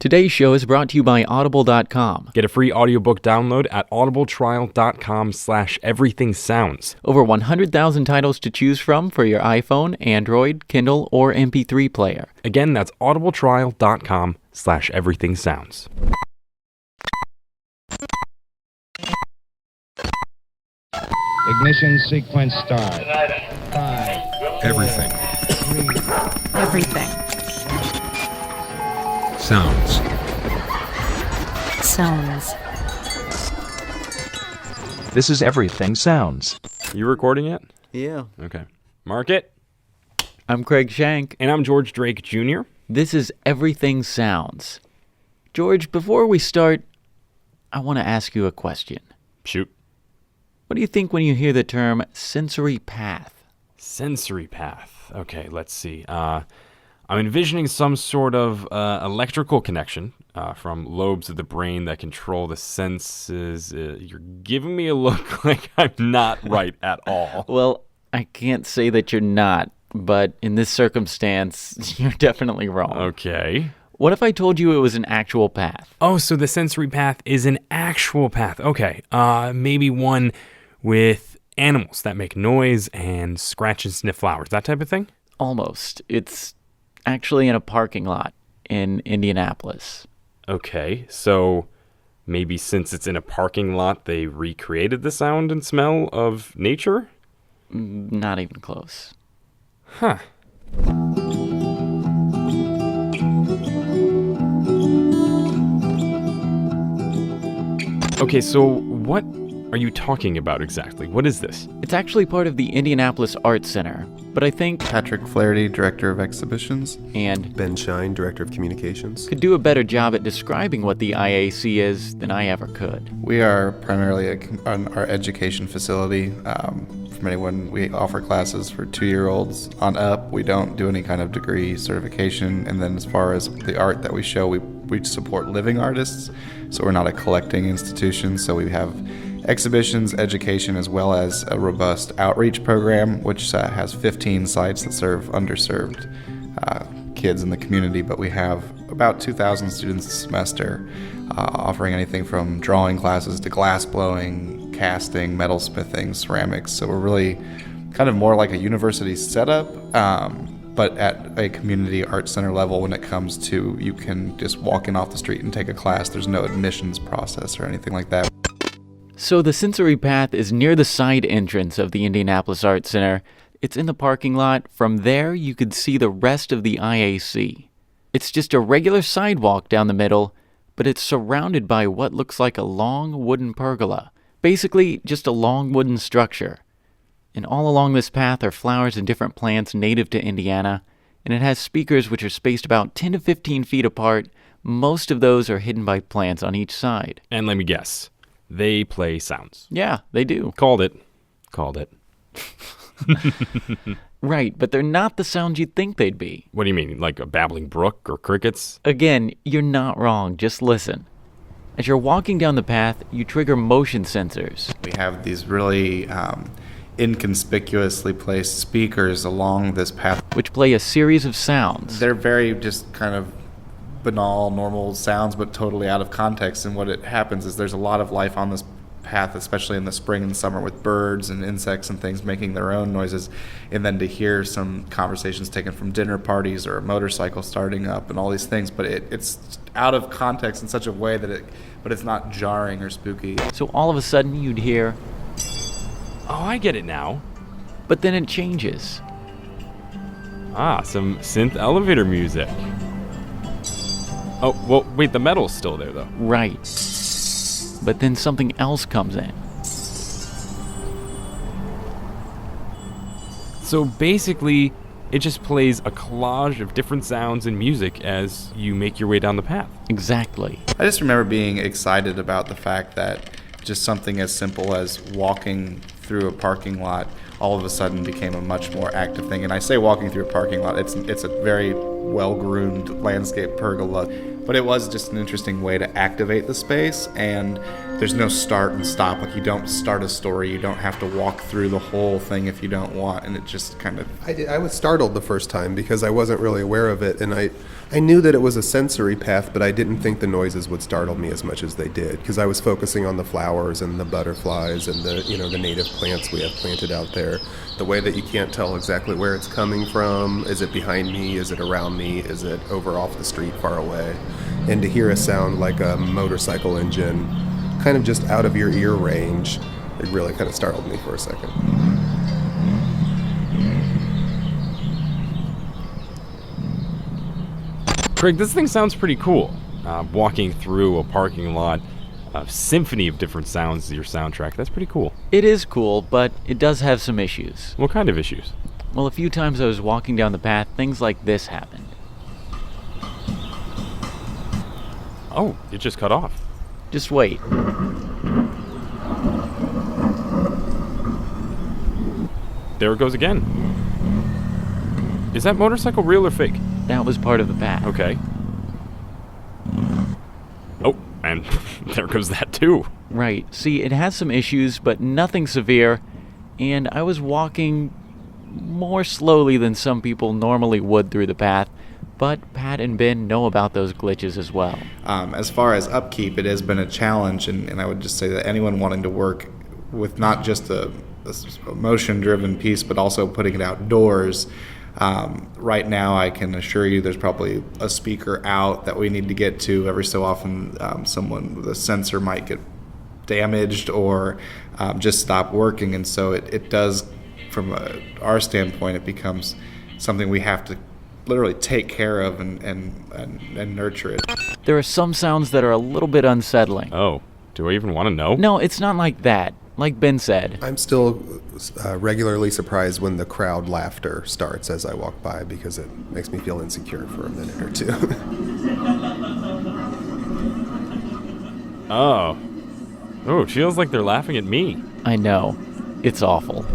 Today's show is brought to you by Audible.com. Get a free audiobook download at audibletrial.com/everythingsounds. Over 100,000 titles to choose from for your iPhone, Android, Kindle, or MP3 player. Again, that's audibletrial.com/everythingsounds. Ignition sequence start. 5. Everything. 3. Everything. Sounds. Sounds. This is Everything Sounds. You recording yet? Yeah. Okay. Mark it. I'm Craig Shank. And I'm George Drake Jr. This is Everything Sounds. George, before we start, I want to ask you a question. Shoot. What do you think when you hear the term sensory path? Sensory path. Okay, let's see. I'm envisioning some sort of electrical connection from lobes of the brain that control the senses. You're giving me a look like I'm not right at all. Well, I can't say that you're not, but in this circumstance, you're definitely wrong. Okay. What if I told you it was an actual path? Oh, so the sensory path is an actual path. Okay. Maybe one with animals that make noise and scratch and sniff flowers, that type of thing? Almost. It's actually in a parking lot in Indianapolis. Okay, so maybe since it's in a parking lot, they recreated the sound and smell of nature? Not even close. Huh. Okay, so what are you talking about exactly? What is this? It's actually part of the Indianapolis Art Center, but I think Patrick Flaherty, Director of Exhibitions. and Ben Shine, Director of Communications. could do a better job at describing what the IAC is than I ever could. We are primarily our education facility. From anyone, we offer classes for 2-year-olds on up. We don't do any kind of degree certification. And then as far as the art that we show, we support living artists. So we're not a collecting institution. So we have exhibitions, education, as well as a robust outreach program, which has 15 sites that serve underserved kids in the community. But we have about 2,000 students a semester, offering anything from drawing classes to glass blowing, casting, metalsmithing, ceramics. So we're really kind of more like a university setup, but at a community art center level when it comes to you can just walk in off the street and take a class. There's no admissions process or anything like that. So the sensory path is near the side entrance of the Indianapolis Art Center. It's in the parking lot. From there, you could see the rest of the IAC. It's just a regular sidewalk down the middle, but it's surrounded by what looks like a long wooden pergola. Basically, just a long wooden structure. And all along this path are flowers and different plants native to Indiana, and it has speakers which are spaced about 10 to 15 feet apart. Most of those are hidden by plants on each side. And let me guess. They play sounds. Yeah, they do. Called it. Right, but they're not the sounds you'd think they'd be. What do you mean, like a babbling brook or crickets? Again, you're not wrong. Just listen. As you're walking down the path, you trigger motion sensors. We have these really inconspicuously placed speakers along this path. Which play a series of sounds. They're very just kind of banal, normal sounds, but totally out of context. And what it happens is there's a lot of life on this path, especially in the spring and summer, with birds and insects and things making their own noises. And then to hear some conversations taken from dinner parties or a motorcycle starting up and all these things, but it's out of context in such a way that but it's not jarring or spooky. So all of a sudden you'd hear, Oh, I get it now. but then it changes. Ah, some synth elevator music. Oh, well, wait, the metal's still there, though. Right. But then something else comes in. So basically, it just plays a collage of different sounds and music as you make your way down the path. Exactly. I just remember being excited about the fact that just something as simple as walking through a parking lot all of a sudden became a much more active thing. And I say walking through a parking lot, it's a very well-groomed landscape pergola, but it was just an interesting way to activate the space, and there's no start and stop. Like, you don't start a story, you don't have to walk through the whole thing if you don't want, and it just kind of... I was startled the first time because I wasn't really aware of it, and I I knew that it was a sensory path, but I didn't think the noises would startle me as much as they did, because I was focusing on the flowers and the butterflies and the native plants we have planted out there. The way that you can't tell exactly where it's coming from. Is it behind me? Is it around me? Is it over off the street far away? And to hear a sound like a motorcycle engine, kind of just out of your ear range, it really kind of startled me for a second. Craig, this thing sounds pretty cool. Walking through a parking lot, a symphony of different sounds is your soundtrack. That's pretty cool. It is cool, but it does have some issues. What kind of issues? Well, a few times I was walking down the path, things like this happened. Oh, it just cut off. Just wait. There it goes again. Is that motorcycle real or fake? That was part of the path. Okay. Oh, and there goes that too. Right. See, it has some issues, but nothing severe, and I was walking more slowly than some people normally would through the path, but Pat and Ben know about those glitches as well. As far as upkeep, it has been a challenge, and I would just say that anyone wanting to work with not just a motion-driven piece, but also putting it outdoors, right now I can assure you there's probably a speaker out that we need to get to. Every so often someone with a sensor might get damaged or just stop working, and so it does, from our standpoint, it becomes something we have to literally take care of and nurture it. There are some sounds that are a little bit unsettling. Oh, do I even want to know? No, it's not like that. Like Ben said. I'm still regularly surprised when the crowd laughter starts as I walk by, because it makes me feel insecure for a minute or two. Oh, it feels like they're laughing at me. I know. It's awful.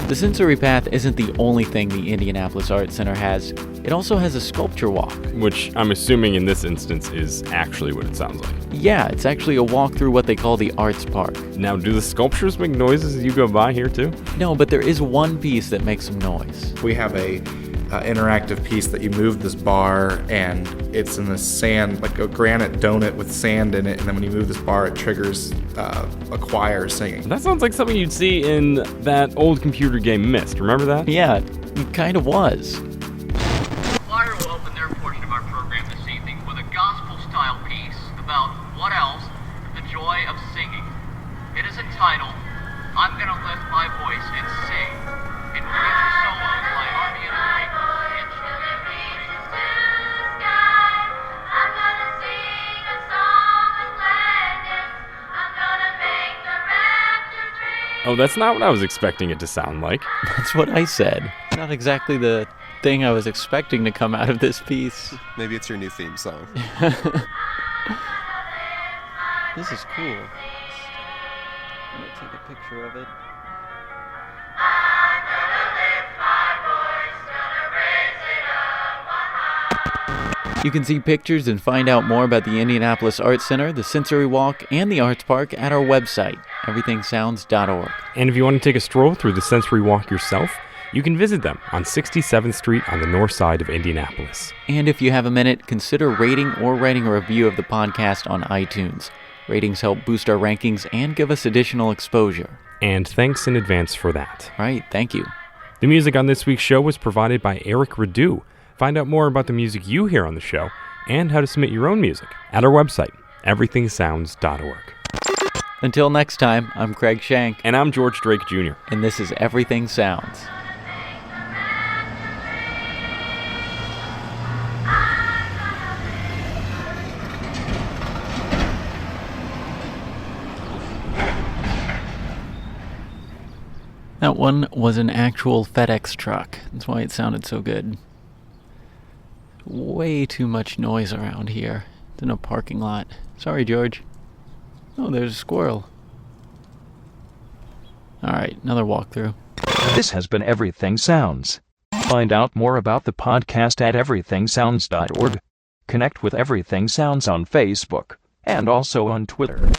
The sensory path isn't the only thing the Indianapolis Art Center has. It also has a sculpture walk. Which I'm assuming in this instance is actually what it sounds like. Yeah, it's actually a walk through what they call the ArtsPark. Now, do the sculptures make noises as you go by here too? No, but there is one piece that makes some noise. We have a interactive piece that you move this bar, and it's in the sand, like a granite donut with sand in it, and then when you move this bar, it triggers a choir singing. That sounds like something you'd see in that old computer game Myst. Remember that? Yeah, it kind of was. Flyer will open their portion of our program this evening with a gospel-style piece about what else? The joy of singing. It is entitled, I'm Gonna Lift My Voice and Sing, in future solos by Army and Frank. Oh, that's not what I was expecting it to sound like. That's what I said. Not exactly the thing I was expecting to come out of this piece. Maybe it's your new theme song. This is cool. I'm gonna take a picture of it. You can see pictures and find out more about the Indianapolis Art Center, the Sensory Walk, and the ArtsPark at our website, everythingsounds.org. And if you want to take a stroll through the Sensory Walk yourself, you can visit them on 67th Street on the north side of Indianapolis. And if you have a minute, consider rating or writing a review of the podcast on iTunes. Ratings help boost our rankings and give us additional exposure. And thanks in advance for that. Right, thank you. The music on this week's show was provided by Eric Radu. Find out more about the music you hear on the show and how to submit your own music at our website, everythingsounds.org. Until next time, I'm Craig Shank. And I'm George Drake Jr. And this is Everything Sounds. That one was an actual FedEx truck. That's why it sounded so good. Way too much noise around here. It's in a parking lot. Sorry, George. Oh, there's a squirrel. Alright, another walkthrough. This has been Everything Sounds. Find out more about the podcast at everythingsounds.org. Connect with Everything Sounds on Facebook and also on Twitter.